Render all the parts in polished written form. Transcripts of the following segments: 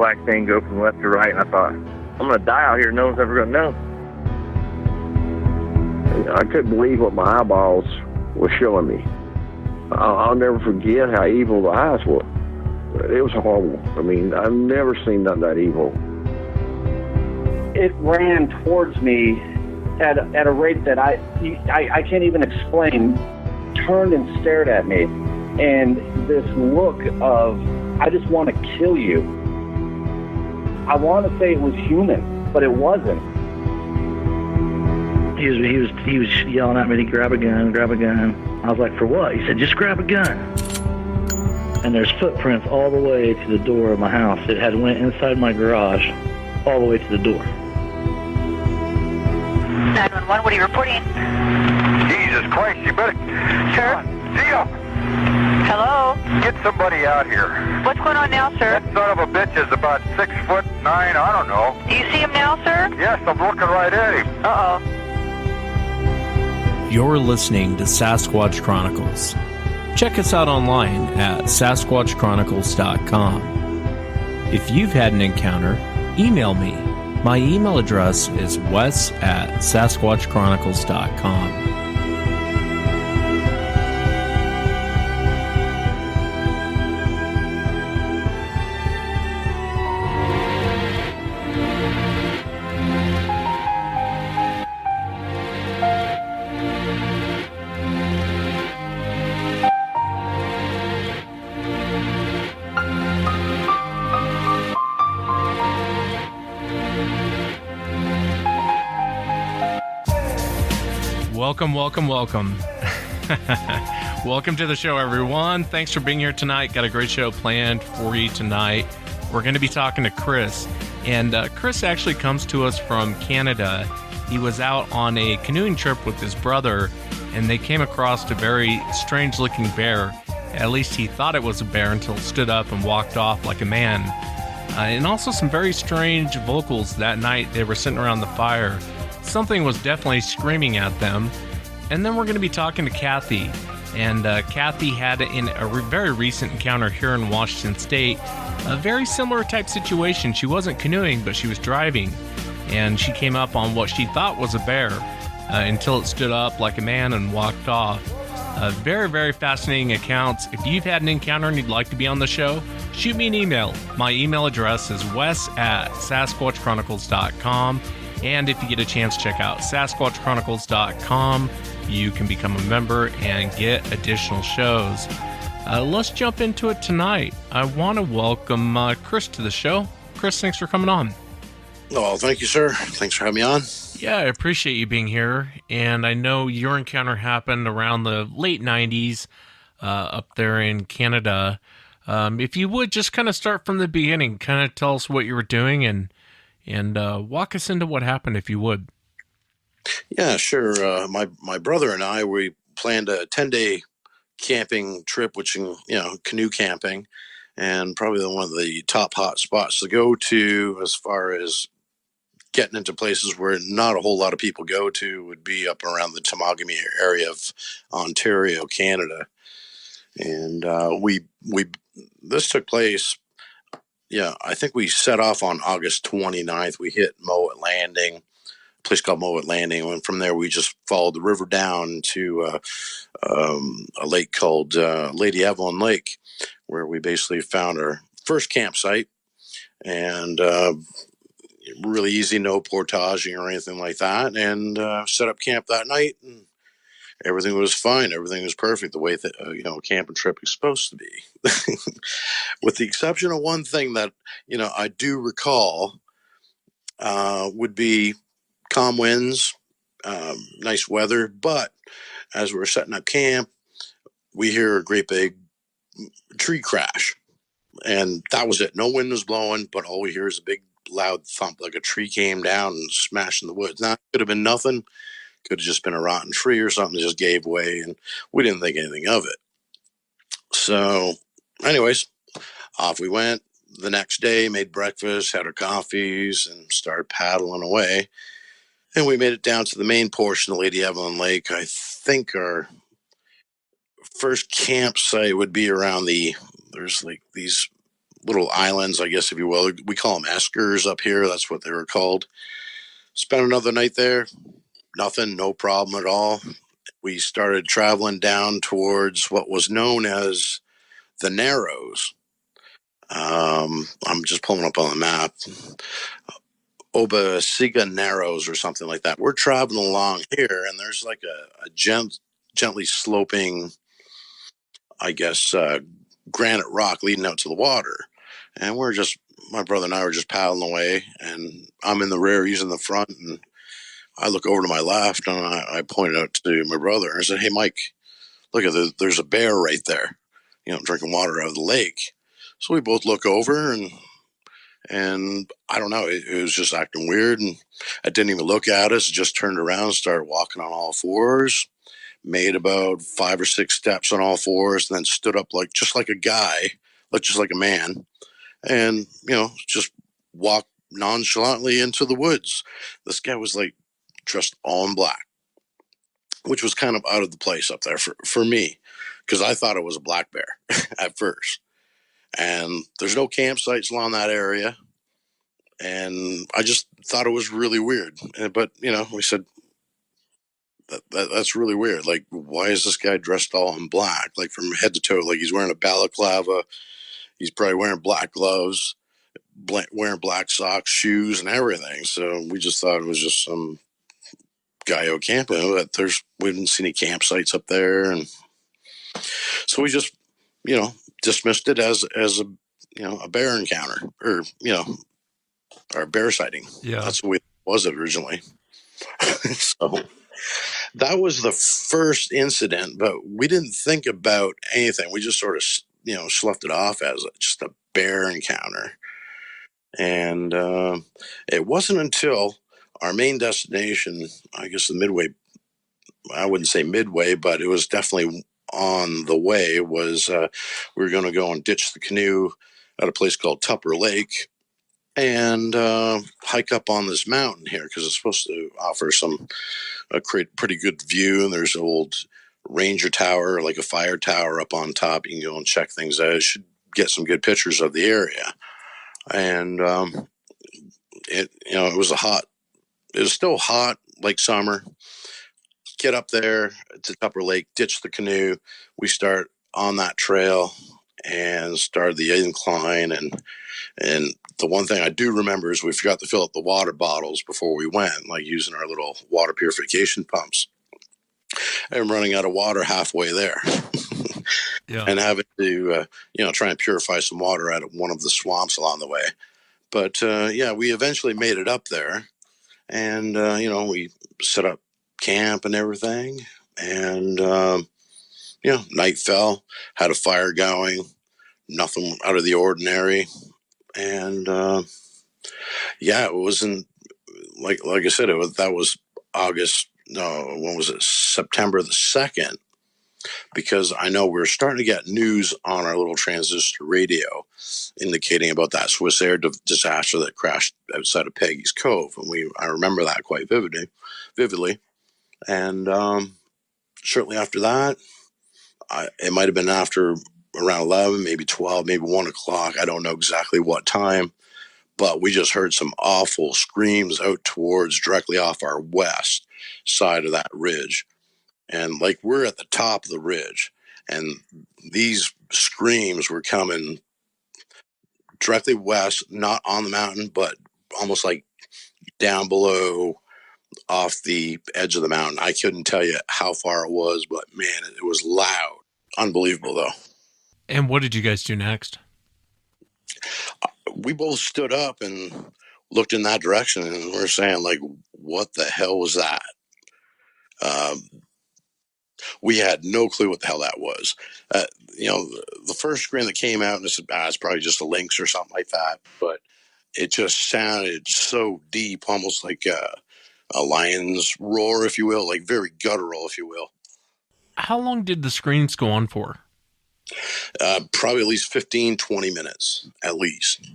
black thing go from left to right, and I thought, I'm going to die out here. No one's ever going to know. I couldn't believe what my eyeballs were showing me. I'll never forget how evil the eyes were. It was horrible. I mean, I've never seen nothing that evil. It ran towards me at a rate that I can't even explain. Turned and stared at me, and this look of, I just want to kill you. I want to say it was human, but it wasn't. He was yelling at me to grab a gun. I was like, for what? He said, just grab a gun. And there's footprints all the way to the door of my house. It had went inside my garage, all the way to the door. 911, what are you reporting? Jesus Christ, you better... Sir? Zio! Hello? Get somebody out here. What's going on now, sir? That son of a bitch is about 6'9", I don't know. Do you see him now, sir? Yes, I'm looking right at him. Uh-oh. You're listening to Sasquatch Chronicles. Check us out online at sasquatchchronicles.com. If you've had an encounter, email me. My email address is wes@sasquatchchronicles.com. Welcome. Welcome to the show, everyone. Thanks for being here tonight. Got a great show planned for you tonight. We're going to be talking to Chris, and Chris actually comes to us from Canada. He was out on a canoeing trip with his brother, and they came across a very strange-looking bear. At least he thought it was a bear until it stood up and walked off like a man. And also some very strange vocals that night. They were sitting around the fire. Something was definitely screaming at them. And then we're going to be talking to Cathy. And Cathy had in a very recent encounter here in Washington State, a very similar type situation. She wasn't canoeing, but she was driving. And she came up on what she thought was a bear until it stood up like a man and walked off. Very, very fascinating accounts. If you've had an encounter and you'd like to be on the show, shoot me an email. My email address is wes@sasquatchchronicles.com. And if you get a chance, check out sasquatchchronicles.com. You can become a member and get additional shows. Let's jump into it tonight. I want to welcome Chris to the show. Chris, thanks for coming on. Oh, thank you, sir. Thanks for having me on. Yeah, I appreciate you being here. And I know your encounter happened around the late 90s up there in Canada. If you would just kind of start from the beginning, kind of tell us what you were doing and walk us into what happened, if you would. Yeah, sure. My brother and I, we planned a 10-day camping trip, which, canoe camping, and probably one of the top hot spots to go to as far as getting into places where not a whole lot of people go to would be up around the Temagami area of Ontario, Canada. And this took place, I think we set off on August 29th. We hit Mowat Landing, a place called Mowat Landing. And from there, we just followed the river down to a lake called Lady Evelyn Lake, where we basically found our first campsite. And really easy, no portaging or anything like that. And set up camp that night. And everything was fine. Everything was perfect the way that, a camping trip is supposed to be. With the exception of one thing that, I do recall would be calm winds, nice weather. But as we're setting up camp, we hear a great big tree crash. And that was it. No wind was blowing, but all we hear is a big loud thump, like a tree came down and smashed in the woods. Now, it could have been nothing. Could have just been a rotten tree or something that just gave way, and we didn't think anything of it. So anyways, off we went the next day, made breakfast, had our coffees, and started paddling away. And we made it down to the main portion of Lady Evelyn Lake. I think our first campsite would be around there's like these little islands, I guess, if you will. We call them eskers up here. That's what they were called. Spent another night there. Nothing, no problem at all. We started traveling down towards what was known as the Narrows. I'm just pulling up on the map. Obasiga Narrows or something like that. We're traveling along here, and there's like a gently sloping, I guess, granite rock leading out to the water. And my brother and I were just paddling away, and I'm in the rear, he's in the front, and I look over to my left, and I pointed out to my brother, and I said, "Hey, Mike, look at there's a bear right there, drinking water out of the lake." So we both look over, and I don't know, it was just acting weird, and I didn't even look at us, just turned around, started walking on all fours, made about 5 or 6 steps on all fours, and then stood up just like a guy, just like a man, and just walked nonchalantly into the woods. This guy was dressed all in black, which was kind of out of the place up there for me, because I thought it was a black bear at first. And there's no campsites along that area, and I just thought it was really weird. But we said that's really weird. Like, why is this guy dressed all in black, from head to toe? Like, he's wearing a balaclava, he's probably wearing black gloves, wearing black socks, shoes, and everything. So we just thought it was just some guy out camping. But we didn't see any campsites up there, and so we just dismissed it as a bear encounter, or or bear sighting. Yeah, that's the way it was originally. So that was the first incident, but we didn't think about anything. We just sort of sloughed it off as just a bear encounter. And it wasn't until our main destination, I guess the midway, I wouldn't say midway, but it was definitely on the way, was we were going to go and ditch the canoe at a place called Tupper Lake and hike up on this mountain here, because it's supposed to offer a pretty good view. And there's an old ranger tower, like a fire tower up on top. You can go and check things out. You should get some good pictures of the area. And it was still hot, like summer. Get up there to Tupper Lake, ditch the canoe. We start on that trail and started the incline. And the one thing I do remember is we forgot to fill up the water bottles before we went, like using our little water purification pumps. And running out of water halfway there. Yeah. And having to, try and purify some water out of one of the swamps along the way. But, we eventually made it up there. And, we set up camp and everything. And, night fell, had a fire going, nothing out of the ordinary. And, it wasn't, like I said, that was when was it? September the 2nd. Because I know we're starting to get news on our little transistor radio indicating about that Swiss Air disaster that crashed outside of Peggy's Cove. And I remember that quite vividly. And shortly after that, it might have been after around 11, maybe 12, maybe 1 o'clock. I don't know exactly what time. But we just heard some awful screams out towards directly off our west side of that ridge. And we're at the top of the ridge, and these screams were coming directly west, not on the mountain, but almost like down below off the edge of the mountain. I couldn't tell you how far it was, but man, it was loud. Unbelievable, though. And what did you guys do next? We both stood up and looked in that direction, and we're saying, what the hell was that? We had no clue what the hell that was. The first scream that came out, and it's probably just a lynx or something like that, but it just sounded so deep, almost like a lion's roar, if you will, like very guttural, if you will. How long did the screams go on for? Probably at least 15, 20 minutes, at least.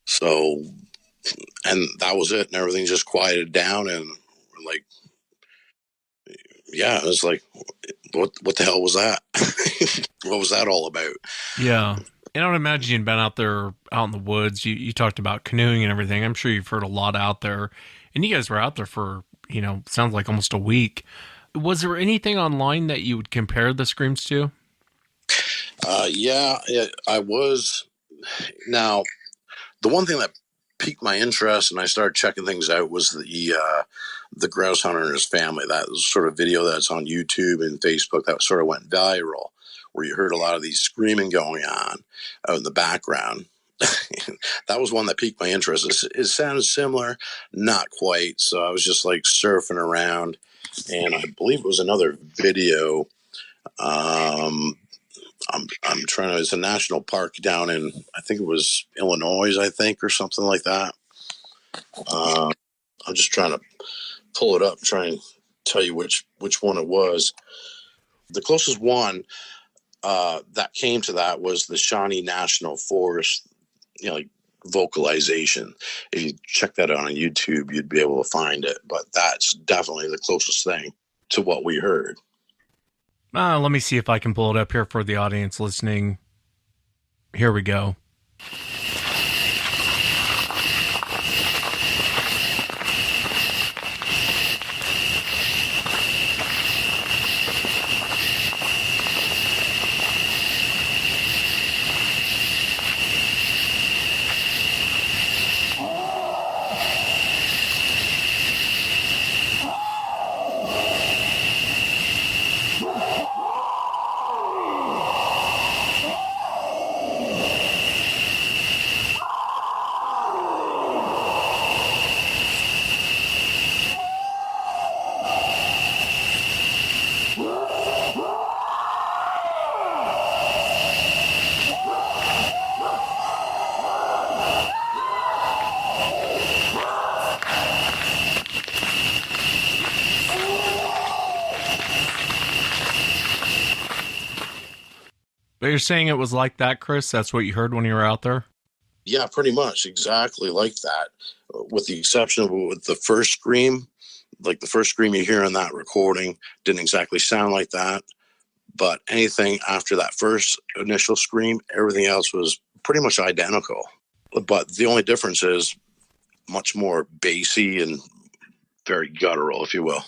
So, and that was it, and everything just quieted down, and it was like, what the hell was that? What was that all about? Yeah. And I would imagine you'd been out there, out in the woods. You talked about canoeing and everything. I'm sure you've heard a lot out there. And you guys were out there for, sounds like almost a week. Was there anything online that you would compare the screams to? I was. Now, the one thing that piqued my interest and I started checking things out was the grouse hunter and his family. That was sort of video that's on YouTube and Facebook that sort of went viral, where you heard a lot of these screaming going on out in the background. That was one that piqued my interest. It sounds similar, not quite. So I was just like surfing around, and I believe it was another video. I'm trying to. It's a national park down in, I think it was Illinois, I think, or something like that. I'm just trying to pull it up, try and tell you which one it was. The closest one that came to that was the Shawnee National Forest, like vocalization. If you check that out on YouTube, you'd be able to find it. But that's definitely the closest thing to what we heard. Let me see if I can pull it up here for the audience listening. Here we go. But you're saying it was like that, Chris? That's what you heard when you were out there? Yeah, pretty much exactly like that, with the exception of with the first scream. Like the first scream you hear in that recording didn't exactly sound like that, but anything after that first initial scream, everything else was pretty much identical. But the only difference is much more bassy and very guttural, if you will.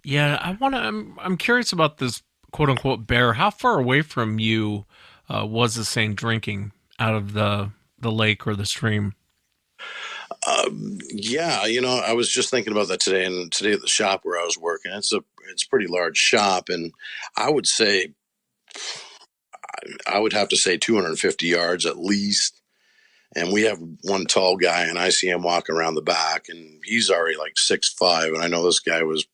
Yeah, I'm curious about this quote unquote bear. How far away from you was this thing drinking out of the lake or the stream? Yeah, I was just thinking about that today, and today at the shop where I was working, it's a pretty large shop, and I would say, I would have to say 250 yards at least. And we have one tall guy, and I see him walking around the back, and he's already like 6'5", and I know this guy was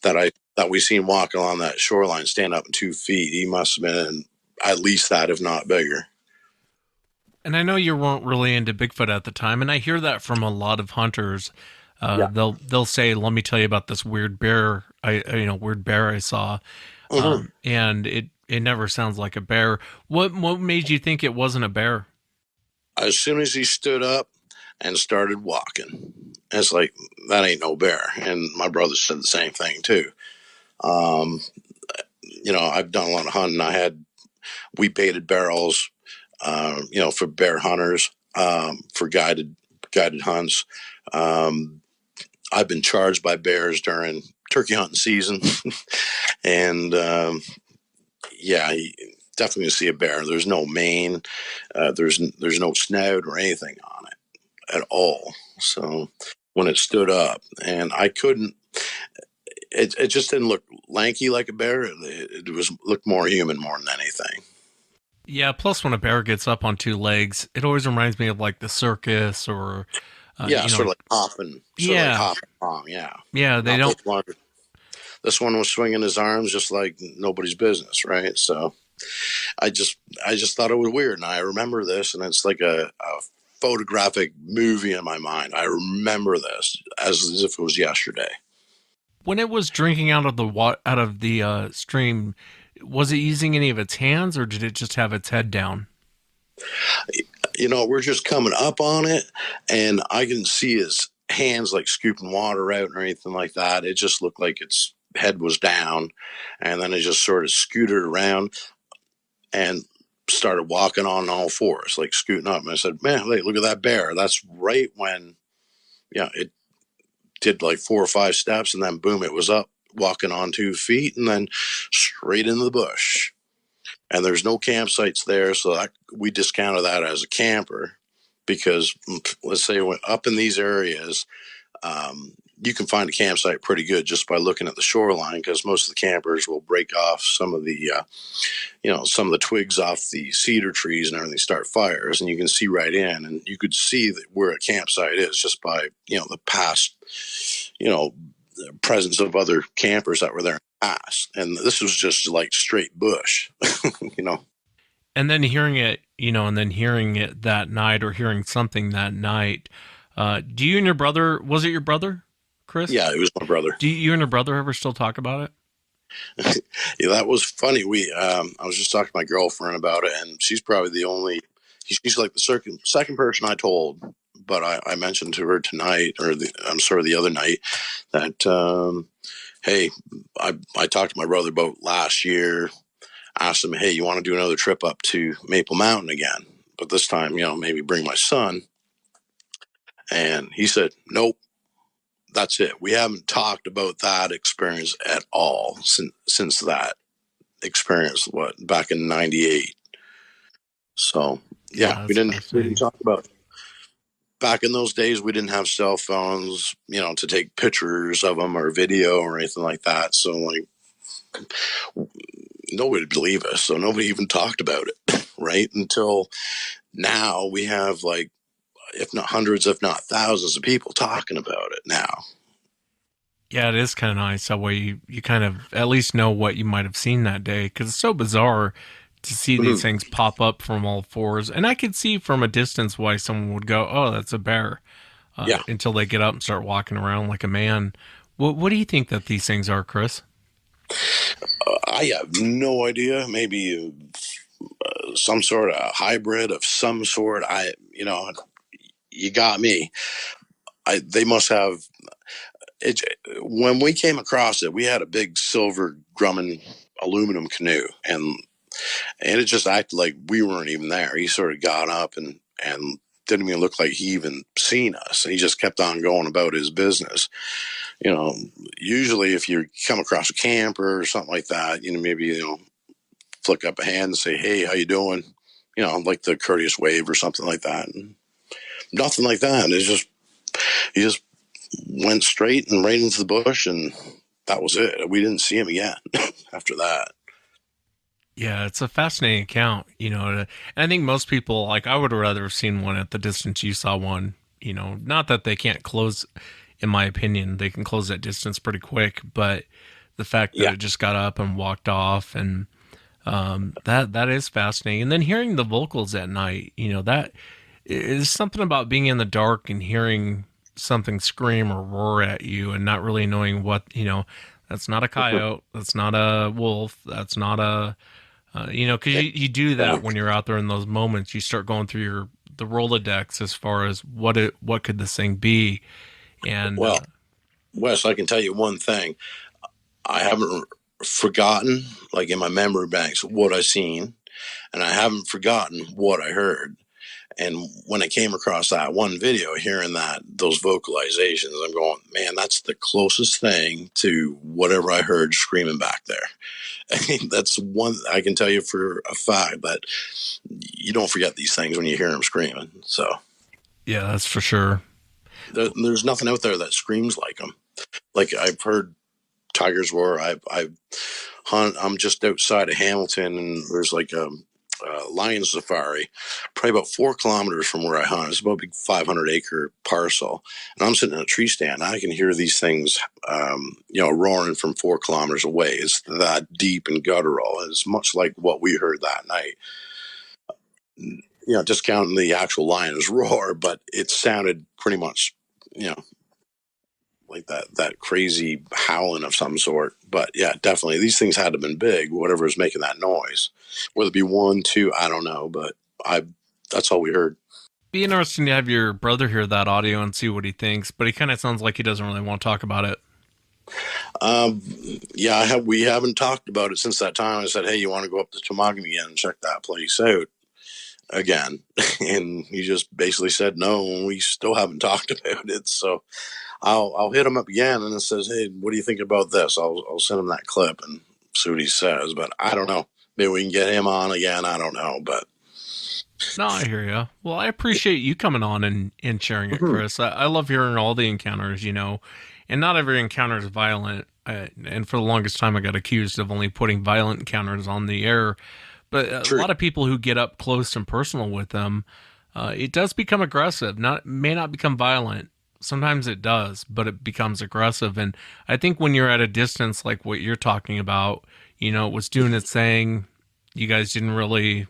that we seen walking along that shoreline, stand up in 2 feet. He must have been at least that, if not bigger. And I know you weren't really into Bigfoot at the time, and I hear that from a lot of hunters. They'll say, "Let me tell you about this weird bear I saw," and it never sounds like a bear. What made you think it wasn't a bear? As soon as he stood up and started walking, it's like, that ain't no bear. And my brother said the same thing too. I've done a lot of hunting. We baited barrels, for bear hunters, for guided hunts. I've been charged by bears during turkey hunting season. And, definitely see a bear. There's no mane. There's no snout or anything on it at all. So when it stood up, and I couldn't, it just didn't look lanky like a bear. It looked more human more than anything. Yeah. Plus, when a bear gets up on 2 legs, it always reminds me of like the circus or sort of like hopping. Yeah. Like hopping Tom. Yeah. Yeah. They don't. This one was swinging his arms just like nobody's business, right? So I just thought it was weird, and I remember this, and it's like a photographic movie in my mind. I remember this as if it was yesterday. When it was drinking out of the stream, was it using any of its hands, or did it just have its head down? We're just coming up on it, and I can see his hands like scooping water out or anything like that. It just looked like its head was down, and then it just sort of scooted around and started walking on all fours, like scooting up. And I said, man, hey, look at that bear. That's right when, it did like 4 or 5 steps, and then boom, it was up, walking on 2 feet, and then straight into the bush. And there's no campsites there, so we discounted that as a camper, because let's say up in these areas, you can find a campsite pretty good just by looking at the shoreline, because most of the campers will break off some of the some of the twigs off the cedar trees and everything, start fires, and you can see right in, and you could see that where a campsite is just by the past presence of other campers that were there in the past. And this was just like straight bush. And then hearing it that night, or hearing something that night, do you and your brother, was it your brother, Chris? Yeah, it was my brother. Do you and your brother ever still talk about it? Yeah, that was funny. I was just talking to my girlfriend about it, and she's probably she's like the second person I told, but I mentioned to her tonight, the other night, that, hey, I talked to my brother about last year, asked him, hey, you want to do another trip up to Maple Mountain again? But this time, maybe bring my son. And he said, nope. That's it. We haven't talked about that experience at all since that experience, back in 98. So yeah, we didn't talk about it. Back in those days, we didn't have cell phones, to take pictures of them or video or anything like that. So like, nobody would believe us. So nobody even talked about it, right? Until now, we have like, if not hundreds, if not thousands of people talking about it now. Yeah, it is kind of nice that way you kind of at least know what you might have seen that day, because it's so bizarre to see these things pop up from all fours. And I could see from a distance why someone would go, oh, that's a bear, until they get up and start walking around like a man. What do you think that these things are, Chris? I have no idea. Maybe some sort of hybrid of some sort. You got me. They must have... when we came across it, we had a big silver Grumman aluminum canoe, and it just acted like we weren't even there. He sort of got up and didn't even look like he even seen us, and he just kept on going about his business. Usually if you come across a camper or something like that, maybe flick up a hand and say, hey, how you doing? Like the courteous wave or something like that. And nothing like that. It's just he just went straight and right into the bush, and that was it. We didn't see him again after that. Yeah, it's a fascinating account, and I think most people, like, I would rather have seen one at the distance you saw one, not that they can't close, in my opinion, they can close that distance pretty quick, but the fact that it just got up and walked off, and that is fascinating. And then hearing the vocals at night, that is something about being in the dark and hearing something scream or roar at you and not really knowing what, that's not a coyote, that's not a wolf, that's not a, because you do that when you're out there in those moments. You start going through the Rolodex as far as what could this thing be. And Wes, I can tell you one thing. I haven't forgotten, like in my memory banks, what I seen, and I haven't forgotten what I heard. And when I came across that one video, hearing those vocalizations, I'm going, man, that's the closest thing to whatever I heard screaming back there. I mean, that's one I can tell you for a fact, that you don't forget these things when you hear them screaming. So, yeah, that's for sure. There's nothing out there that screams like them. Like, I've heard tigers roar. I'm just outside of Hamilton, and there's like a lion safari, probably about 4 kilometers from where I hunt. It's about a big 500-acre parcel, and I'm sitting in a tree stand. And I can hear these things, roaring from 4 kilometers away. It's that deep and guttural. It's much like what we heard that night. Discounting the actual lion's roar, but it sounded pretty much, like that crazy howling of some sort. But yeah, definitely these things had to have been big, whatever was making that noise. Whether it be 1, 2, I don't know, but that's all we heard. Be interesting to have your brother hear that audio and see what he thinks, but he kind of sounds like he doesn't really want to talk about it. Yeah, we haven't talked about it since that time. I said, hey, you want to go up to Temagami again and check that place out again? And he just basically said no, and we still haven't talked about it. So I'll hit him up again and it says, hey, what do you think about this? I'll send him that clip and see what he says. But I don't know. Maybe we can get him on again. I don't know. But No, I hear you. Well, I appreciate you coming on and sharing it, Chris. I love hearing all the encounters, and not every encounter is violent. And for the longest time, I got accused of only putting violent encounters on the air. But a lot of people who get up close and personal with them, it does become aggressive. May not become violent. Sometimes it does, but it becomes aggressive. And I think when you're at a distance like what you're talking about, it was doing its thing. You guys didn't really.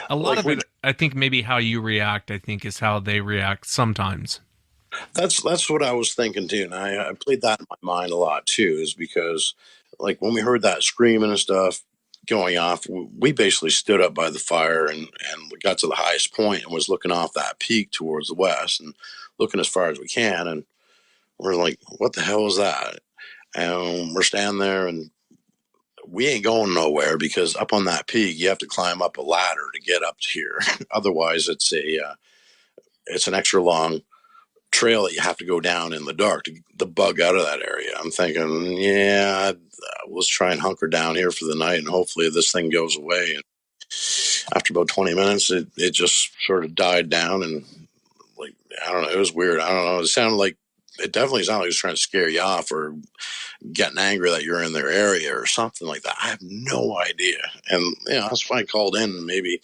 A lot of it, I think, maybe how you react, I think, is how they react sometimes. That's what I was thinking too, and I played that in my mind a lot too, is because like when we heard that screaming and stuff going off, we basically stood up by the fire and got to the highest point and was looking off that peak towards the west and looking as far as we can, and we're like, what the hell is that? And we're standing there and we ain't going nowhere because up on that peak you have to climb up a ladder to get up to here. Otherwise it's an extra long trail that you have to go down in the dark to bug out of that area. I'm thinking, yeah, let's try and hunker down here for the night and hopefully this thing goes away. And after about 20 minutes, it just sort of died down and like, I don't know, it was weird. I don't know. It definitely sounded like it was trying to scare you off or getting angry that you're in their area or something like that. I have no idea. And that's why I called in. Maybe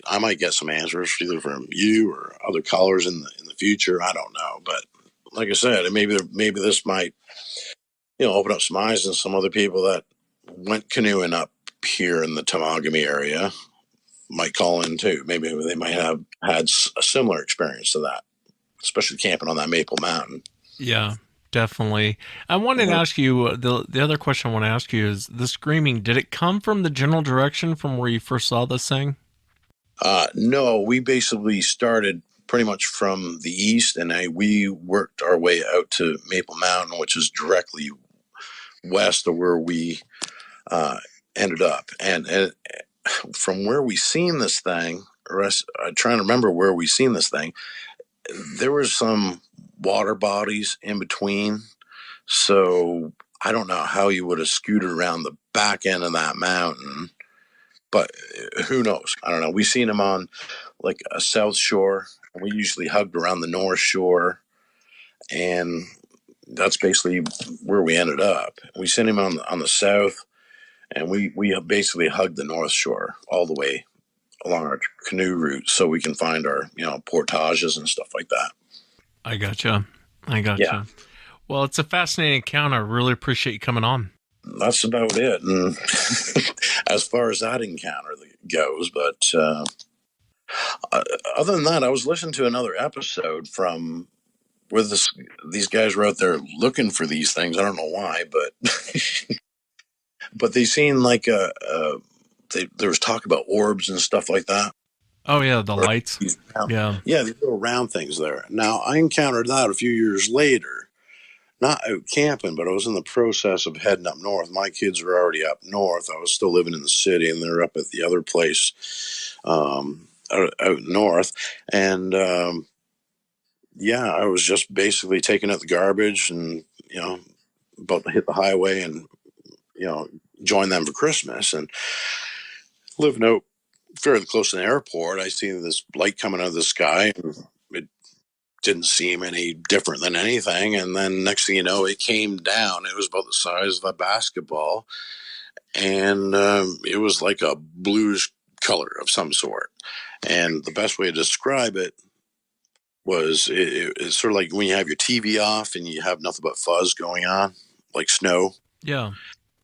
I might get some answers either from you or other callers in the future. I don't know, but like I said, maybe this might open up some eyes in some other people that went canoeing up here in the Temagami area might call in too. Maybe they might have had a similar experience to that, especially camping on that Maple Mountain. Yeah, definitely. I wanted to ask you, the other question I want to ask you is the screaming, did it come from the general direction from where you first saw this thing? No, we basically started pretty much from the east and we worked our way out to Maple Mountain, which is directly west of where we ended up. And from where we seen this thing, I'm trying to remember where we seen this thing, there was some water bodies in between. So I don't know how you would have scooted around the back end of that mountain, but who knows? I don't know. We seen him on like a south shore. We usually hugged around the north shore, and that's basically where we ended up. We sent him on the south, and we basically hugged the north shore all the way along our canoe route so we can find our portages and stuff like that. I gotcha. Yeah. Well, it's a fascinating encounter. I really appreciate you coming on. That's about it. And as far as that encounter goes, but other than that, I was listening to another episode from where these guys were out there looking for these things. I don't know why, but but they seen like there was talk about orbs and stuff like that. Oh yeah, the lights. These little round things there. Now I encountered that a few years later, not out camping, but I was in the process of heading up north. My kids were already up north. I was still living in the city, and they're up at the other place out north. And I was just basically taking out the garbage and about to hit the highway and join them for Christmas. And living out fairly close to the airport, I see this light coming out of the sky, and it didn't seem any different than anything. And then next thing you know, it came down. It was about the size of a basketball, and it was like a bluish color of some sort. And the best way to describe it was it's sort of like when you have your TV off and you have nothing but fuzz going on, like snow. Yeah.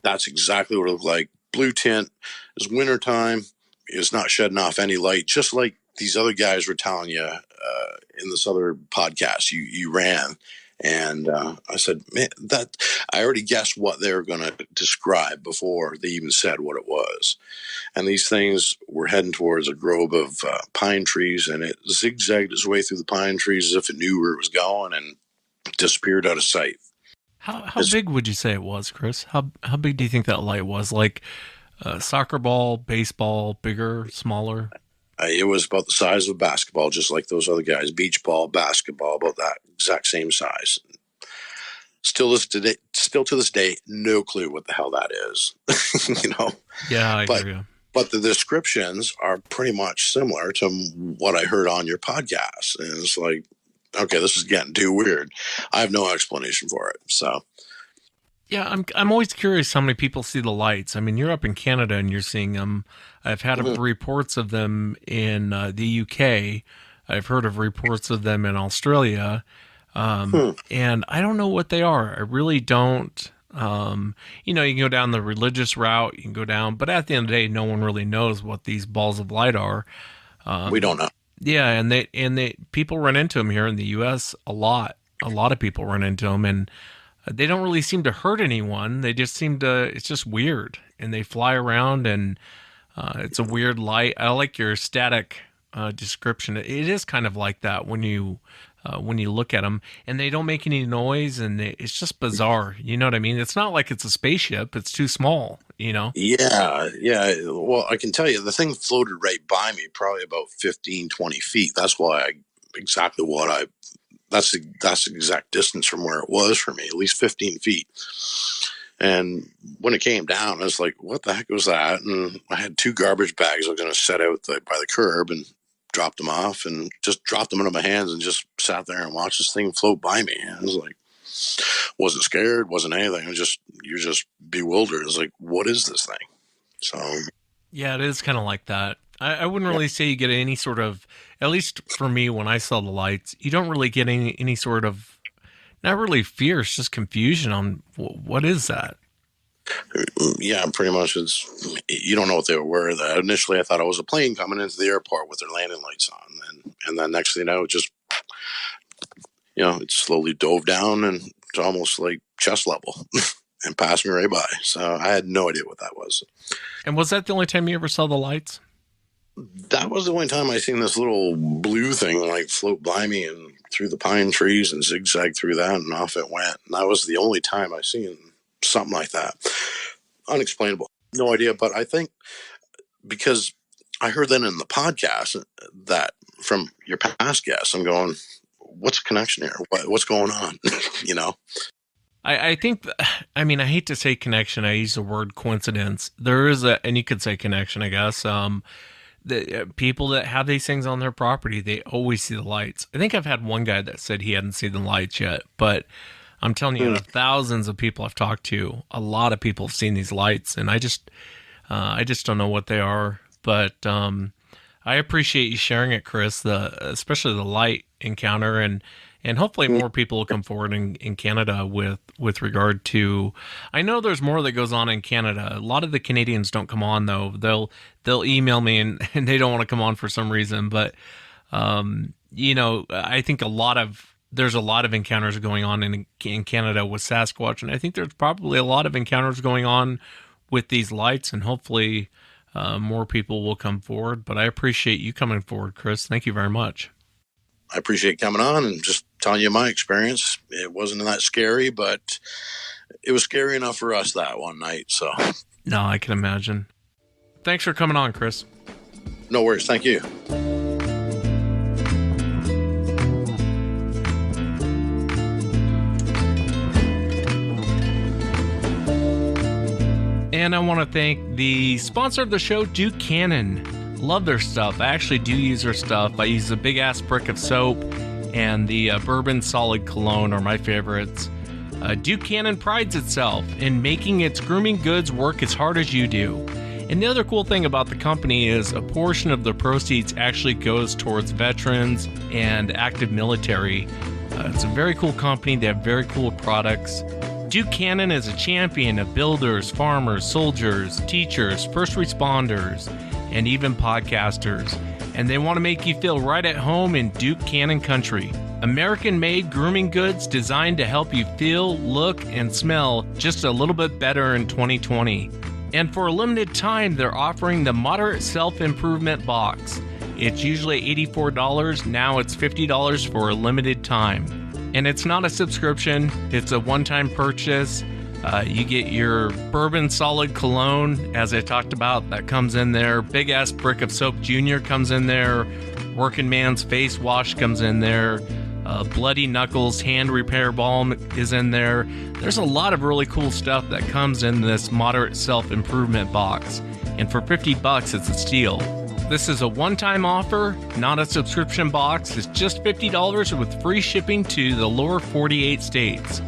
That's exactly what it looked like. Blue tint. It's wintertime. It's not shedding off any light, just like these other guys were telling you in this other podcast you ran. And I said, man, that I already guessed what they were going to describe before they even said what it was. And these things were heading towards a grove of pine trees, and it zigzagged its way through the pine trees as if it knew where it was going and disappeared out of sight. How big would you say it was, Chris? How big do you think that light was? Like soccer ball, baseball, bigger, smaller? It was about the size of a basketball, just like those other guys. Beach ball, basketball, about that exact same size. Still to this day, no clue what the hell that is. Yeah, I hear you. But the descriptions are pretty much similar to what I heard on your podcast. And it's like, okay, this is getting too weird. I have no explanation for it. So, yeah, I'm always curious how many people see the lights. I mean, you're up in Canada and you're seeing them. I've had reports of them in the UK. I've heard of reports of them in Australia. And I don't know what they are. I really don't. You can go down the religious route, you can go down, but at the end of the day, no one really knows what these balls of light are. We don't know. Yeah. And they people run into them here in the US a lot of people run into them, and they don't really seem to hurt anyone. They just it's just weird, and they fly around, and, it's a weird light. I like your static, description. It is kind of like that when you look at them, and they don't make any noise, and it's just bizarre. You know what I mean? It's not like it's a spaceship. It's too small, Yeah. Well, I can tell you the thing floated right by me, probably about 15, 20 feet. That's the exact distance from where it was for me, at least 15 feet. And when it came down, I was like, what the heck was that? And I had 2 garbage bags I was going to set out by the curb and dropped them off, and just dropped them into my hands and just sat there and watched this thing float by me. And I was like, wasn't scared, wasn't anything. You're just bewildered. I was like, what is this thing? So yeah, it is kind of like that. I wouldn't really say you get any sort of, at least for me, when I saw the lights, you don't really get any sort of, not really fear, it's just confusion on what is that? Yeah, pretty much. You don't know what they were. Initially, I thought it was a plane coming into the airport with their landing lights on, and then next thing you know, it slowly dove down, and it's almost like chest level, and passed me right by. So I had no idea what that was. And was that the only time you ever saw the lights? That was the only time I seen this little blue thing like float by me and through the pine trees and zigzag through that, and off it went. And that was the only time I seen something like that. Unexplainable. No idea. But I think because I heard that in the podcast that from your past guests, I'm going, what's the connection here? What's going on? I think, I hate to say connection. I use the word coincidence. There is and you could say connection, I guess. The people that have these things on their property, they always see the lights. I think I've had one guy that said he hadn't seen the lights yet, but I'm telling you, thousands of people I've talked to, a lot of people have seen these lights, and I just don't know what they are. But I appreciate you sharing it, Chris. Especially the light encounter, and hopefully more people will come forward in Canada with regard to. I know there's more that goes on in Canada. A lot of the Canadians don't come on though. They'll email me and they don't want to come on for some reason. But I think there's a lot of encounters going on in Canada with Sasquatch, and I think there's probably a lot of encounters going on with these lights, and hopefully more people will come forward. But I appreciate you coming forward, Chris. Thank you very much. I appreciate coming on and just telling you my experience. It wasn't that scary, but it was scary enough for us that one night. So no, I can imagine. Thanks for coming on, Chris. No worries. Thank you. And I want to thank the sponsor of the show, Duke Cannon. Love their stuff. I actually do use their stuff. I use the big ass brick of soap, and the bourbon solid cologne are my favorites. Duke Cannon prides itself in making its grooming goods work as hard as you do. And the other cool thing about the company is a portion of the proceeds actually goes towards veterans and active military. It's a very cool company. They have very cool products. Duke Cannon is a champion of builders, farmers, soldiers, teachers, first responders, and even podcasters. And they want to make you feel right at home in Duke Cannon country. American-made grooming goods designed to help you feel, look, and smell just a little bit better in 2020. And for a limited time, they're offering the Moderate Self-Improvement Box. It's usually $84. Now it's $50 for a limited time. And it's not a subscription, it's a one-time purchase. You get your bourbon solid cologne, as I talked about, that comes in there. Big ass brick of soap junior comes in there. Working Man's face wash comes in there. Bloody Knuckles hand repair balm is in there. There's a lot of really cool stuff that comes in this moderate self-improvement box. And for $50, it's a steal. This is a one-time offer, not a subscription box. It's just $50 with free shipping to the lower 48 states.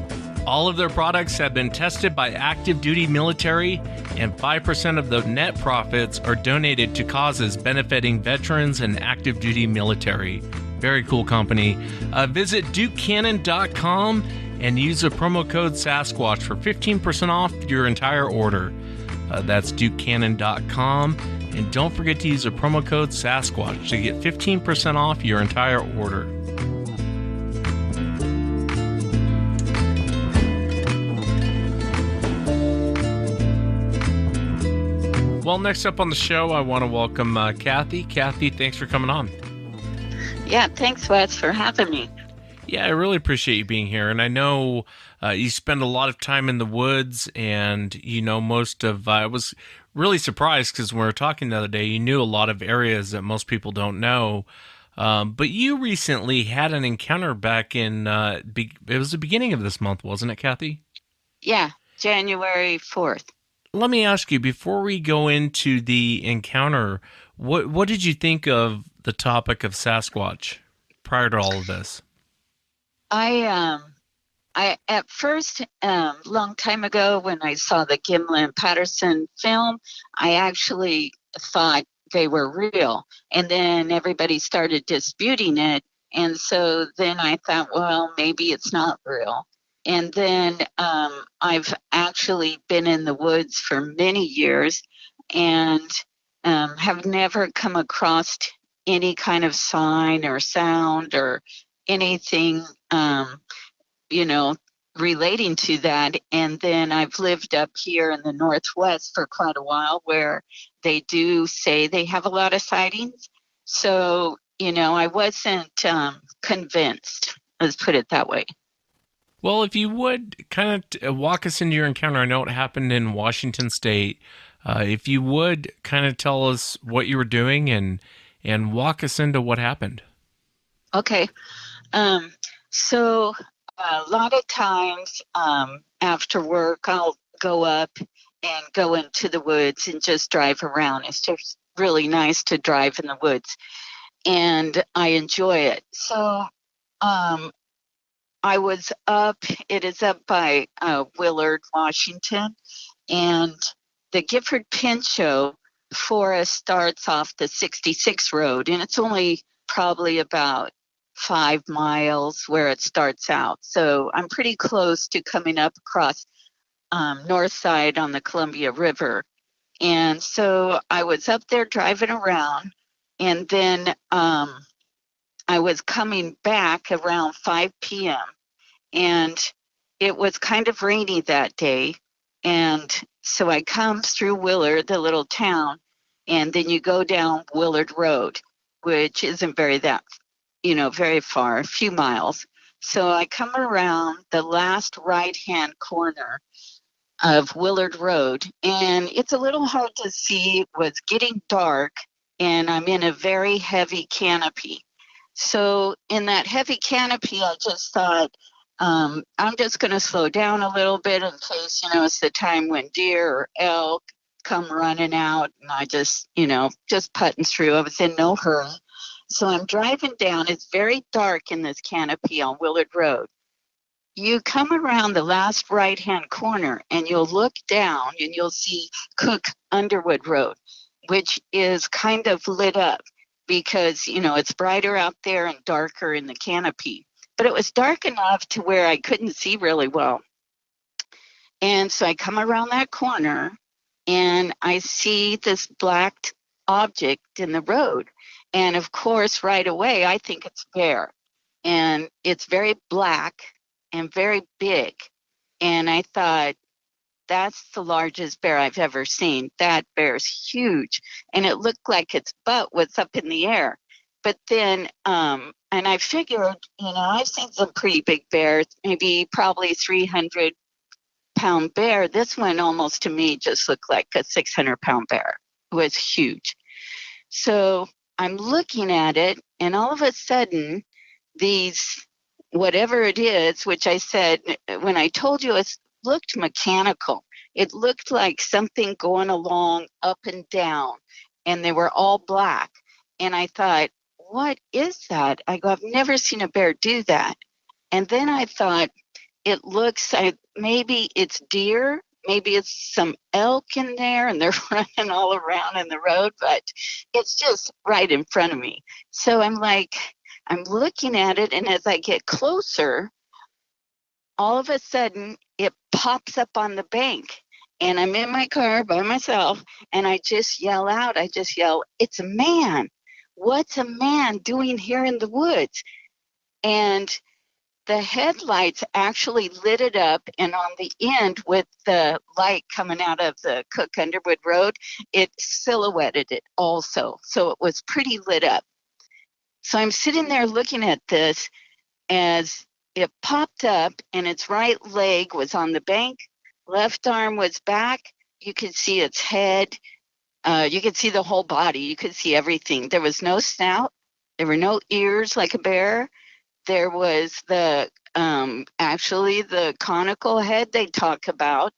All of their products have been tested by active duty military, and 5% of the net profits are donated to causes benefiting veterans and active duty military. Very cool company. Visit DukeCannon.com and use the promo code Sasquatch for 15% off your entire order. That's DukeCannon.com. And don't forget to use the promo code Sasquatch to get 15% off your entire order. Well, next up on the show, I want to welcome Cathy. Cathy, thanks for coming on. Yeah, thanks, Wes, for having me. Yeah, I really appreciate you being here. And I know you spend a lot of time in the woods, and you know most of, I was really surprised because when we were talking the other day, you knew a lot of areas that most people don't know. But you recently had an encounter back in, it was the beginning of this month, wasn't it, Cathy? Yeah, January 4th. Let me ask you, before we go into the encounter, what did you think of the topic of Sasquatch prior to all of this? I at first, long time ago, when I saw the Gimlin and Patterson film, I actually thought they were real. And then everybody started disputing it. And so then I thought, well, maybe it's not real. And then I've actually been in the woods for many years and have never come across any kind of sign or sound or anything, relating to that. And then I've lived up here in the Northwest for quite a while where they do say they have a lot of sightings. So, I wasn't convinced, let's put it that way. Well, if you would kind of walk us into your encounter, I know it happened in Washington State. If you would kind of tell us what you were doing and walk us into what happened. Okay. So a lot of times after work, I'll go up and go into the woods and just drive around. It's just really nice to drive in the woods, and I enjoy it. So I was up, it is up by Willard, Washington, and the Gifford Pinchot Forest starts off the 66 road, and it's only probably about 5 miles where it starts out. So I'm pretty close to coming up across north side on the Columbia River. And so I was up there driving around, and then I was coming back around 5 p.m. and it was kind of rainy that day. And so I come through Willard, the little town, and then you go down Willard Road, which isn't very far, a few miles. So I come around the last right-hand corner of Willard Road, and it's a little hard to see. It was getting dark, and I'm in a very heavy canopy. So in that heavy canopy, I just thought, I'm just going to slow down a little bit in case, it's the time when deer or elk come running out, and I just putting through. I was in no hurry. So I'm driving down. It's very dark in this canopy on Willard Road. You come around the last right-hand corner, and you'll look down, and you'll see Cook Underwood Road, which is kind of lit up because, it's brighter out there and darker in the canopy. But it was dark enough to where I couldn't see really well. And so I come around that corner, and I see this black object in the road. And of course, right away, I think it's bear. And it's very black and very big. And I thought, that's the largest bear I've ever seen. That bear's huge. And it looked like its butt was up in the air. But then And I figured, I've seen some pretty big bears, maybe probably 300-pound bear. This one almost to me just looked like a 600-pound bear. It was huge. So I'm looking at it, and all of a sudden, these, whatever it is, which I said, when I told you it looked mechanical, it looked like something going along up and down, and they were all black. And I thought, what is that? I go, I've never seen a bear do that. And then I thought, it looks like maybe it's deer, maybe it's some elk in there, and they're running all around in the road, but it's just right in front of me. So I'm looking at it, and as I get closer, all of a sudden it pops up on the bank, and I'm in my car by myself, and I just yell out. I just yell, "It's a man. What's a man doing here in the woods?" And the headlights actually lit it up, and on the end with the light coming out of the Cook Underwood Road, it silhouetted it also. So it was pretty lit up. So I'm sitting there looking at this as it popped up, and its right leg was on the bank, left arm was back. You could see its head. You could see the whole body. You could see everything. There was no snout. There were no ears like a bear. There was actually the conical head they talk about.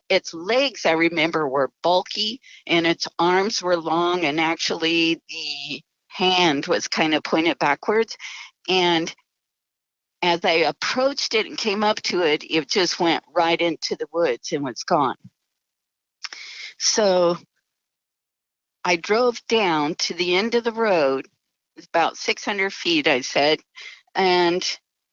Its legs, I remember, were bulky, and its arms were long, and actually the hand was kind of pointed backwards. And as I approached it and came up to it, it just went right into the woods and was gone. So I drove down to the end of the road. It was about 600 feet, I said, and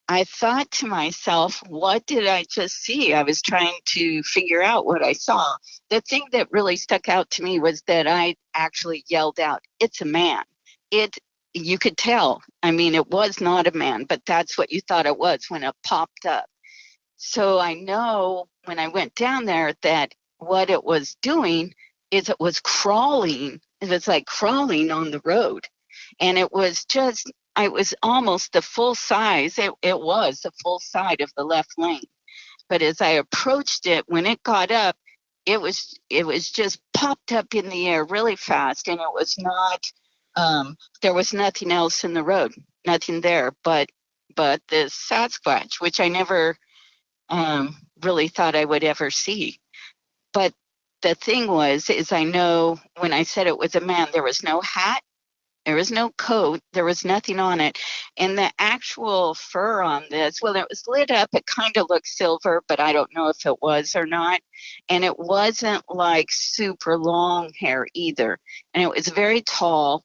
I thought to myself, what did I just see? I was trying to figure out what I saw. The thing that really stuck out to me was that I actually yelled out, "It's a man." You could tell. I mean, it was not a man, but that's what you thought it was when it popped up. So I know when I went down there that what it was doing is it was crawling. It was like crawling on the road. And it was almost the full size. It was the full side of the left lane. But as I approached it, when it got up, it was just popped up in the air really fast, and it was not. There was nothing else in the road, nothing there, but the Sasquatch, which I never really thought I would ever see. But the thing is I know when I said it was a man, there was no hat. There was no coat. There was nothing on it. And the actual fur on this, well, it was lit up. It kind of looked silver, but I don't know if it was or not. And it wasn't like super long hair either. And it was very tall.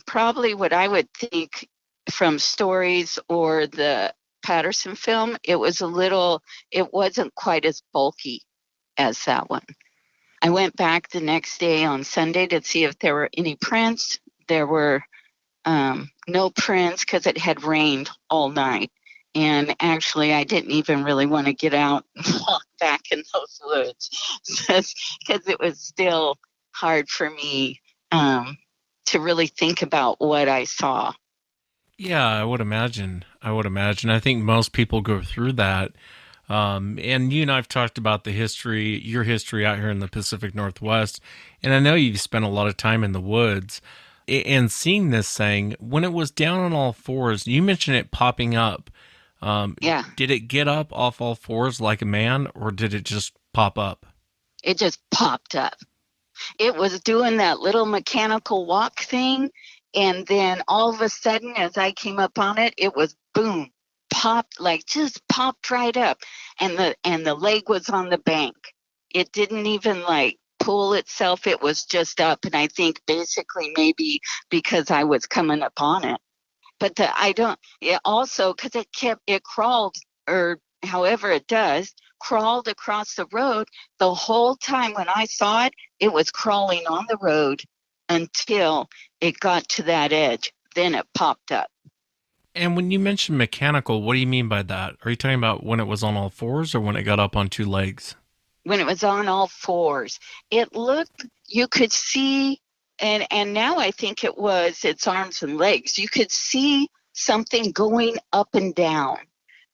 Probably what I would think from stories or the Patterson film, it wasn't quite as bulky as that one. I went back the next day on Sunday to see if there were any prints. There were no prints because it had rained all night. And actually, I didn't even really want to get out and walk back in those woods because it was still hard for me to really think about what I saw. Yeah, I would imagine. I think most people go through that. And you and I've talked about your history out here in the Pacific Northwest. And I know you've spent a lot of time in the woods and seeing this thing. When it was down on all fours, you mentioned it popping up. Yeah. Did it get up off all fours like a man, or did it just pop up? It just popped up. It was doing that little mechanical walk thing. And then all of a sudden, as I came up on it, it was boom, just popped right up. And the leg was on the bank. It didn't even pull itself. It was just up. And I think basically maybe because I was coming up on it. But because it crawled, or however it does, crawled across the road the whole time. When I saw it, it was crawling on the road until it got to that edge. Then it popped up. And when you mention mechanical, what do you mean by that? Are you talking about when it was on all fours or when it got up on two legs? When it was on all fours, you could see And now I think it was its arms and legs. You could see something going up and down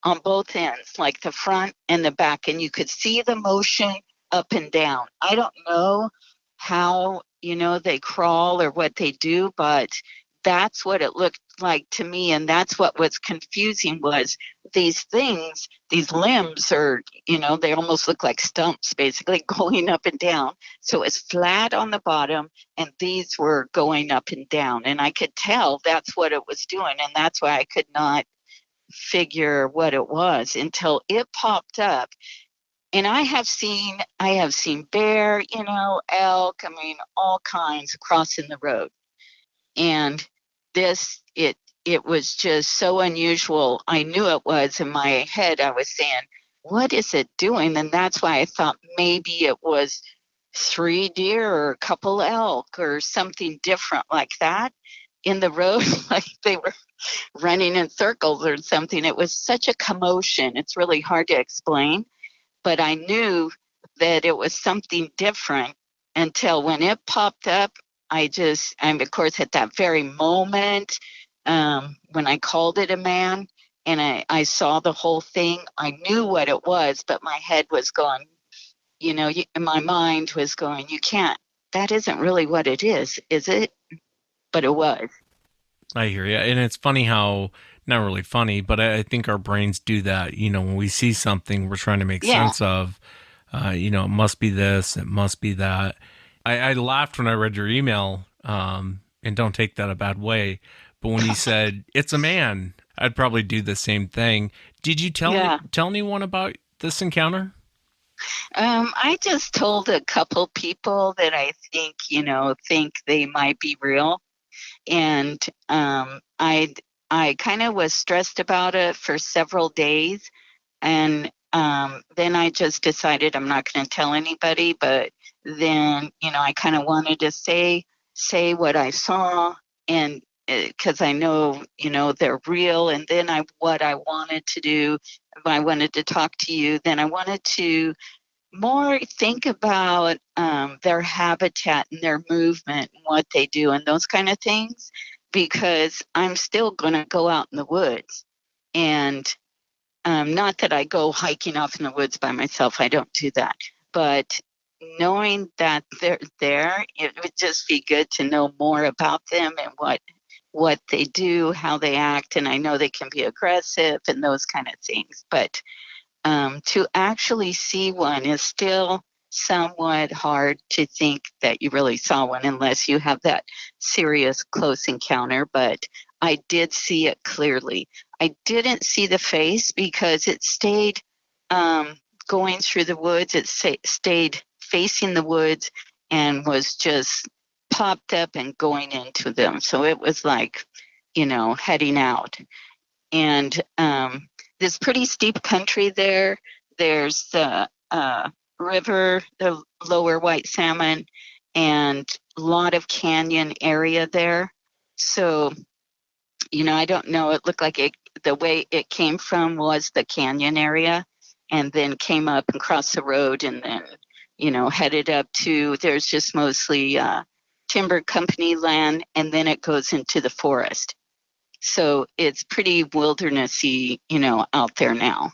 on both ends, like the front and the back, and you could see the motion up and down. I don't know how, they crawl or what they do, but that's what it looked like to me. And that's what was confusing, was these things, these limbs are, they almost look like stumps, basically going up and down. So it's flat on the bottom, and these were going up and down. And I could tell that's what it was doing. And that's why I could not figure what it was until it popped up. And I have seen bear, elk, all kinds crossing the road. And this, it was just so unusual. I knew it was. In my head, I was saying, what is it doing? And that's why I thought maybe it was 3 deer or a couple elk or something different like that in the road, like they were running in circles or something. It was such a commotion. It's really hard to explain, but I knew that it was something different until when it popped up. Of course, at that very moment, when I called it a man and I saw the whole thing, I knew what it was, but my head was going, my mind was going, that isn't really what it is it? But it was. I hear you. And it's funny how, not really funny, but I think our brains do that. When we see something we're trying to make sense of, it must be this, it must be that. I laughed when I read your email, and don't take that a bad way, but when you said, it's a man, I'd probably do the same thing. Did you tell anyone about this encounter? I just told a couple people that I think they might be real. And I kind of was stressed about it for several days. And then I just decided I'm not going to tell anybody. But then, I kind of wanted to say what I saw, and because I know, they're real. And then what I wanted to do, if I wanted to talk to you, then I wanted to more think about their habitat and their movement and what they do and those kind of things, because I'm still going to go out in the woods. And not that I go hiking off in the woods by myself. I don't do that. But knowing that they're there, it would just be good to know more about them and what they do, how they act. And I know they can be aggressive and those kind of things. But to actually see one is still somewhat hard to think that you really saw one unless you have that serious close encounter. But I did see it clearly. I didn't see the face because it stayed going through the woods. It stayed facing the woods and was just popped up and going into them. So it was like, heading out. And this pretty steep country there. There's the river, the lower white salmon, and a lot of canyon area there. So, I don't know. It looked like the way it came from was the canyon area, and then came up and crossed the road, and then, headed up to, there's just mostly timber company land, and then it goes into the forest. So it's pretty wildernessy, out there now.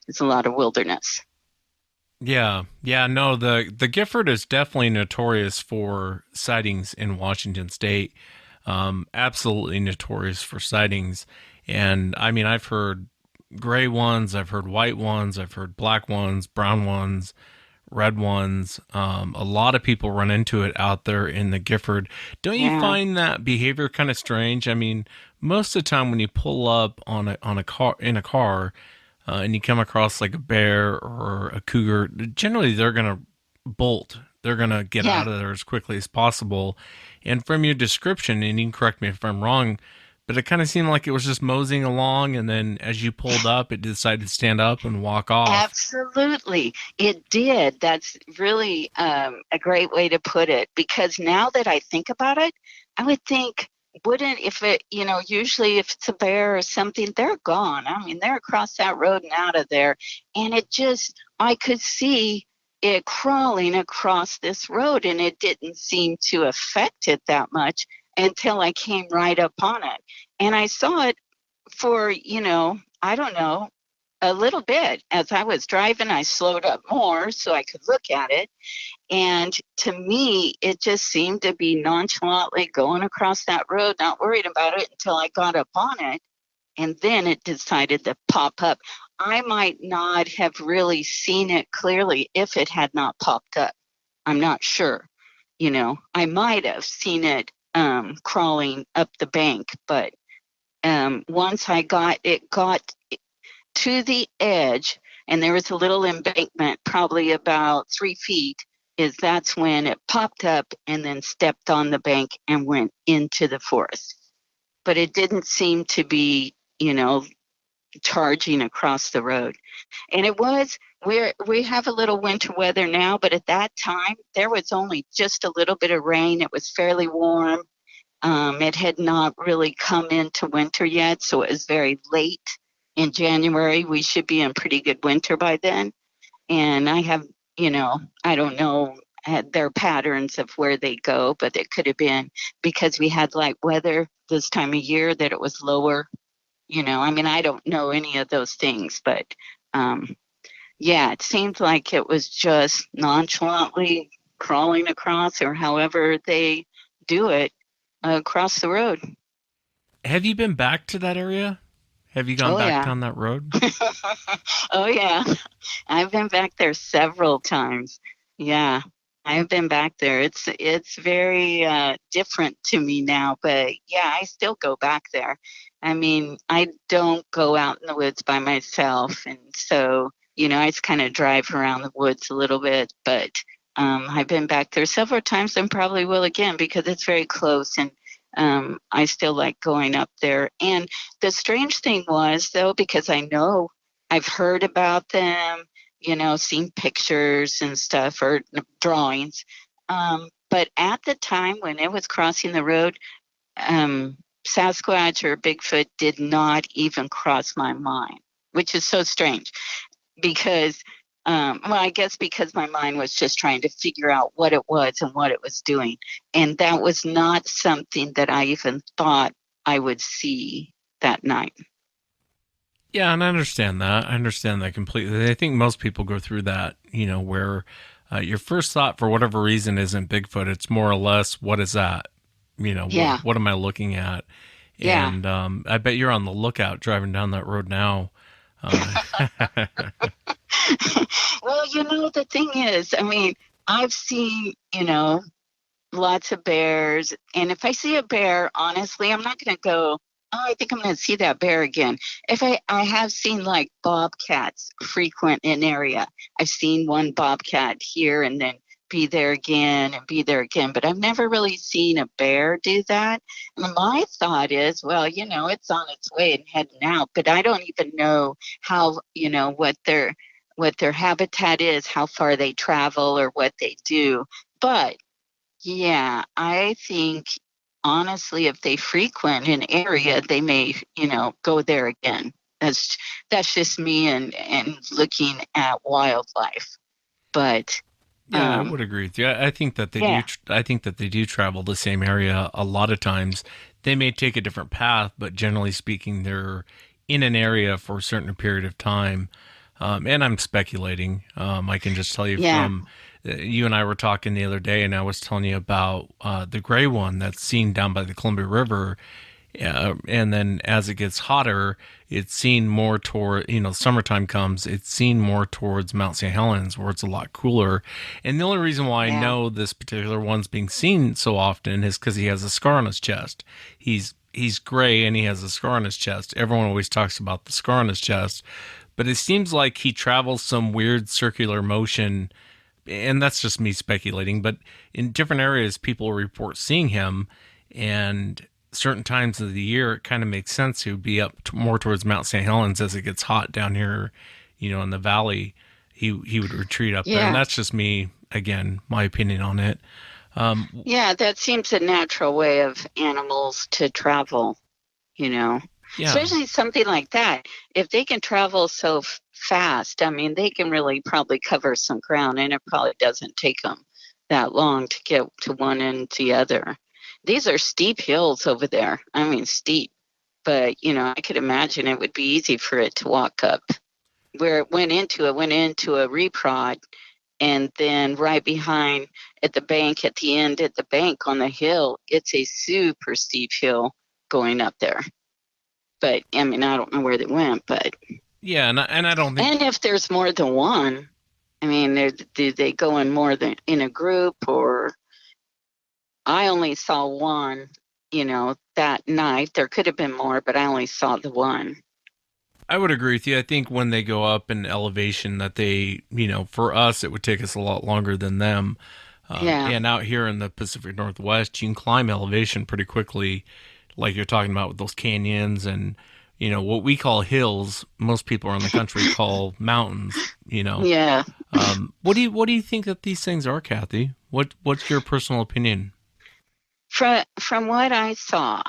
It's a lot of wilderness. Yeah. No, the Gifford is definitely notorious for sightings in Washington State. Absolutely notorious for sightings. And I've heard gray ones, I've heard white ones, I've heard black ones, brown ones, red ones. A lot of people run into it out there in the Gifford. Don't you find that behavior kind of strange? Most of the time when you pull up in a car, and you come across like a bear or a cougar, generally they're going to bolt. They're going to get out of there as quickly as possible. And from your description, and you can correct me if I'm wrong, but it kind of seemed like it was just moseying along, and then as you pulled up, it decided to stand up and walk off. Absolutely. It did. That's really a great way to put it, because now that I think about it, I would think, if it, usually if it's a bear or something, they're gone. They're across that road and out of there. And I could see it crawling across this road, and it didn't seem to affect it that much until I came right up on it. And I saw it for, I don't know, a little bit. As I was driving, I slowed up more so I could look at it. And to me, it just seemed to be nonchalantly going across that road, not worried about it until I got up on it. And then it decided to pop up. I might not have really seen it clearly if it had not popped up. I'm not sure. I might have seen it crawling up the bank, but once it got to the edge, and there was a little embankment, probably about 3 feet, that's when it popped up and then stepped on the bank and went into the forest. But it didn't seem to be, charging across the road. And we have a little winter weather now, but at that time, there was only just a little bit of rain. It was fairly warm. It had not really come into winter yet, so it was very late in January. We should be in pretty good winter by then. And I have, I don't know their patterns of where they go, but it could have been because we had light weather this time of year that it was lower. I don't know any of those things, but it seemed like it was just nonchalantly crawling across, or however they do it, across the road. Have you been back to that area? Have you gone back down that road? Oh, yeah. I've been back there several times. Yeah, I've been back there. It's very different to me now, but yeah, I still go back there. I don't go out in the woods by myself, and so, I just kind of drive around the woods a little bit, but I've been back there several times and probably will again because it's very close, and I still like going up there. And the strange thing was, though, because I know I've heard about them, seen pictures and stuff or drawings. But at the time when it was crossing the road, Sasquatch or Bigfoot did not even cross my mind, which is so strange because, I guess because my mind was just trying to figure out what it was and what it was doing. And that was not something that I even thought I would see that night. Yeah, and I understand that. I understand that completely. I think most people go through that, where your first thought for whatever reason isn't Bigfoot. It's more or less, what is that? What am I looking at? Yeah. And I bet you're on the lookout driving down that road now. Well, the thing is, I've seen, lots of bears. And if I see a bear, honestly, I'm not going to go, oh, I think I'm going to see that bear again. If I have seen like bobcats frequent an area. I've seen one bobcat here and then be there again and be there again. But I've never really seen a bear do that. And my thought is, well, it's on its way and heading out. But I don't even know how, what their habitat is, how far they travel or what they do. But yeah, I think honestly, if they frequent an area, they may, go there again. That's just me and looking at wildlife. But yeah, I would agree with you. I think that they do. I think that they do travel the same area a lot of times. They may take a different path, but generally speaking, they're in an area for a certain period of time. And I'm speculating. I can just tell you from you and I were talking the other day, and I was telling you about the gray one that's seen down by the Columbia River. And then as it gets hotter, it's seen more toward, summertime comes, it's seen more towards Mount St. Helens where it's a lot cooler. And the only reason why I know this particular one's being seen so often is because he has a scar on his chest. He's gray and he has a scar on his chest. Everyone always talks about the scar on his chest, but it seems like he travels some weird circular motion, and that's just me speculating, but in different areas, people report seeing him, and certain times of the year, it kind of makes sense he would be up more towards Mount St. Helens as it gets hot down here, in the valley. He would retreat up there, and that's just me, again, my opinion on it. That seems a natural way of animals to travel, especially something like that. If they can travel so fast. I mean, they can really probably cover some ground, and it probably doesn't take them that long to get to one end to the other. These are steep hills over there. I mean, steep. But, I could imagine it would be easy for it to walk up. Where it went into a reprod, and then right behind at the bank, at the end at the bank on the hill, it's a super steep hill going up there. But, I mean, I don't know where they went, but... Yeah, and I don't think... And if there's more than one, I mean, do they go in more than in a group, or... I only saw one, that night. There could have been more, but I only saw the one. I would agree with you. I think when they go up in elevation that they, for us, it would take us a lot longer than them. And out here in the Pacific Northwest, you can climb elevation pretty quickly, like you're talking about with those canyons and, what we call hills, most people around the country call mountains, Yeah. What do you think that these things are, Cathy? What's your personal opinion? From what I saw,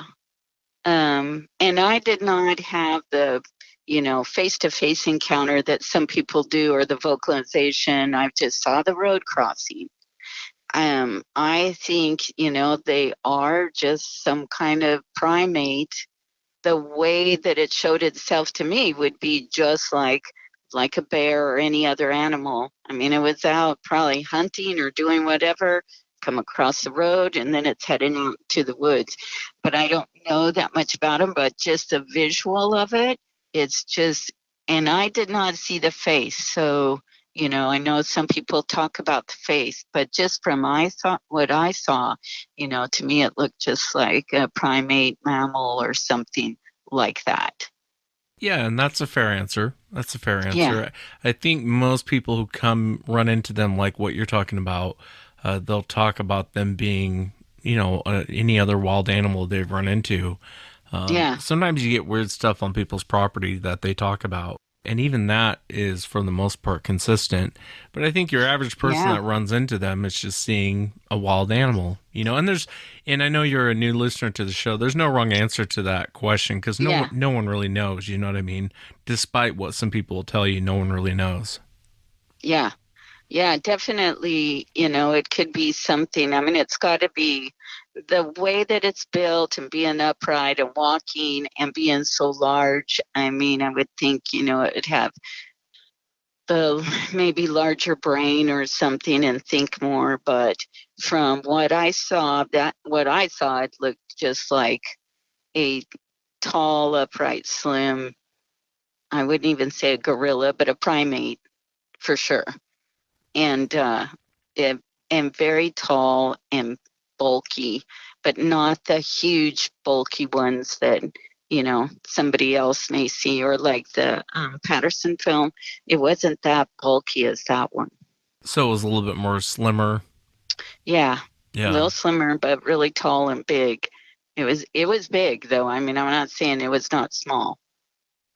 and I did not have the, face-to-face encounter that some people do, or the vocalization. I just saw the road crossing. I think, they are just some kind of primate. The way that it showed itself to me would be just like a bear or any other animal. I mean, it was out probably hunting or doing whatever, come across the road, and then it's heading out to the woods. But I don't know that much about them, but just the visual of it, it's just, and I did not see the face. So, I know some people talk about the face, but just from what I saw, to me it looked just like a primate mammal or something like that. Yeah, and that's a fair answer. Yeah. I think most people who run into them, like what you're talking about, they'll talk about them being, any other wild animal they've run into. Sometimes you get weird stuff on people's property that they talk about. And even that is, for the most part, consistent. But I think your average person that runs into them is just seeing a wild animal, and I know you're a new listener to the show. There's no wrong answer to that question, because no one really knows, you know what I mean? Despite what some people will tell you, no one really knows. Yeah. Yeah, definitely, it could be something. I mean, it's got to be the way that it's built and being upright and walking and being so large. I mean, I would think, it would have the maybe larger brain or something and think more. But from what I saw, it looked just like a tall, upright, slim, I wouldn't even say a gorilla, but a primate for sure. And very tall and bulky, but not the huge bulky ones that somebody else may see, or like the Patterson film. It wasn't that bulky as that one. So it was a little bit more slimmer. Yeah, a little slimmer, but really tall and big. It was big, though. I mean, I'm not saying it was not small,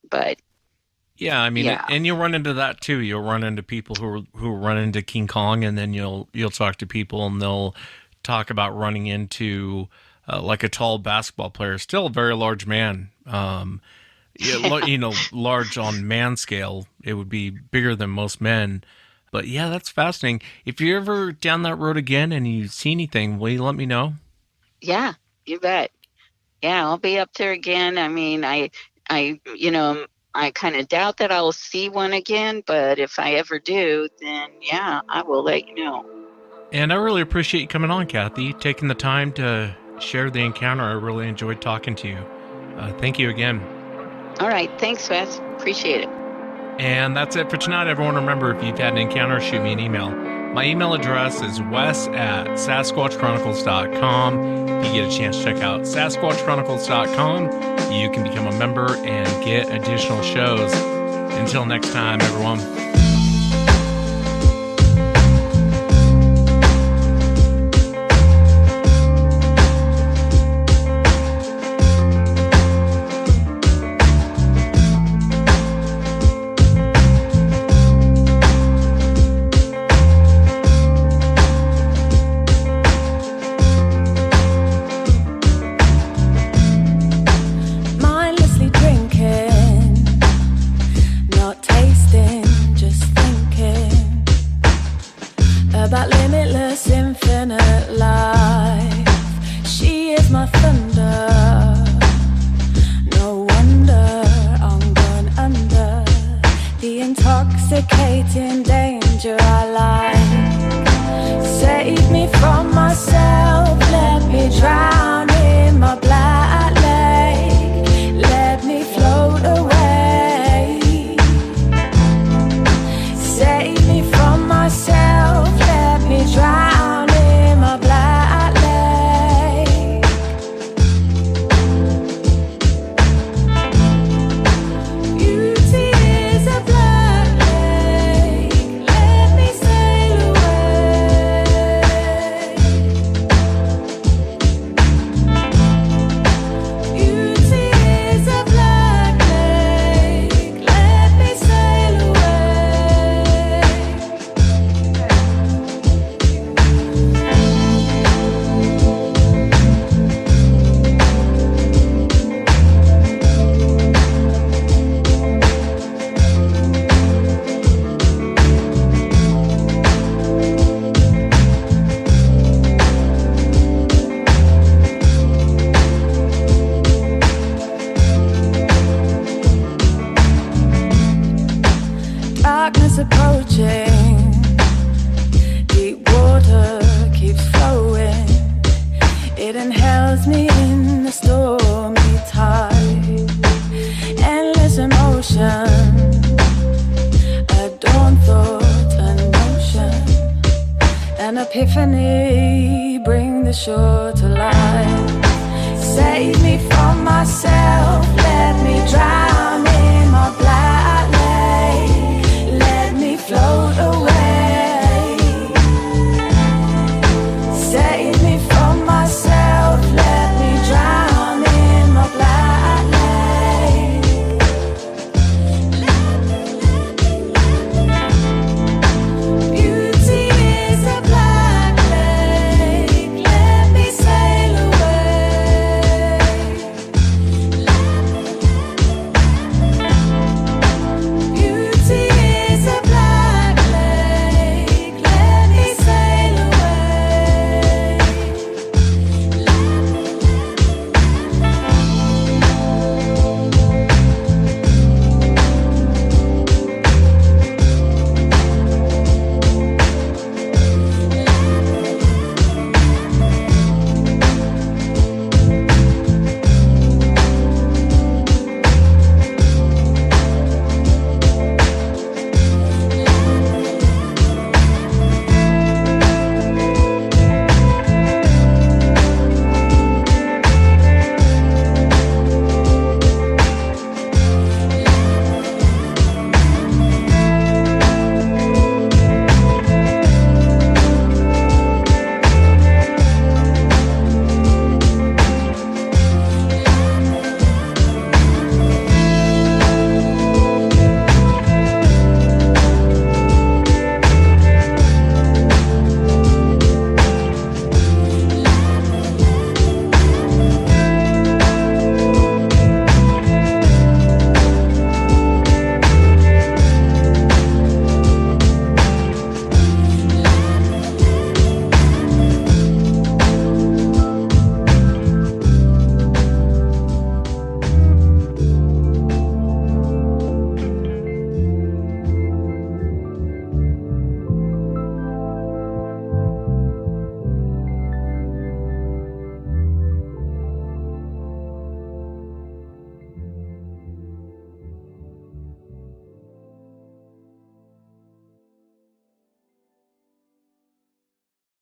but. Yeah, I mean, and you'll run into that too. You'll run into people who run into King Kong, and then you'll talk to people, and they'll talk about running into like a tall basketball player, still a very large man. Large on man scale. It would be bigger than most men. But yeah, that's fascinating. If you're ever down that road again and you see anything, will you let me know? Yeah, you bet. Yeah, I'll be up there again. I mean, I kind of doubt that I'll see one again, but if I ever do, then yeah, I will let you know. And I really appreciate you coming on, Cathy, taking the time to share the encounter. I really enjoyed talking to you. Thank you again. All right. Thanks, Wes. Appreciate it. And that's it for tonight, everyone. Remember, if you've had an encounter, shoot me an email. My email address is wes@sasquatchchronicles.com. If you get a chance, check out sasquatchchronicles.com. You can become a member and get additional shows. Until next time, everyone. Mindlessly drinking, not tasting. is my thunder. No wonder I'm gone under the intoxicating danger I like. Save me from myself, let me drown in my black lake. Let me float away. Save me from myself, let me drown in my black lake. Beauty is a black lake, let me sail away. Beauty is a black lake, let me sail away. Darkness approaching, deep water keeps flowing. It inhales me in the stormy tide. Endless emotion, a dawn thought, a notion, an epiphany, bring the shore to life. Save me from myself, let me drown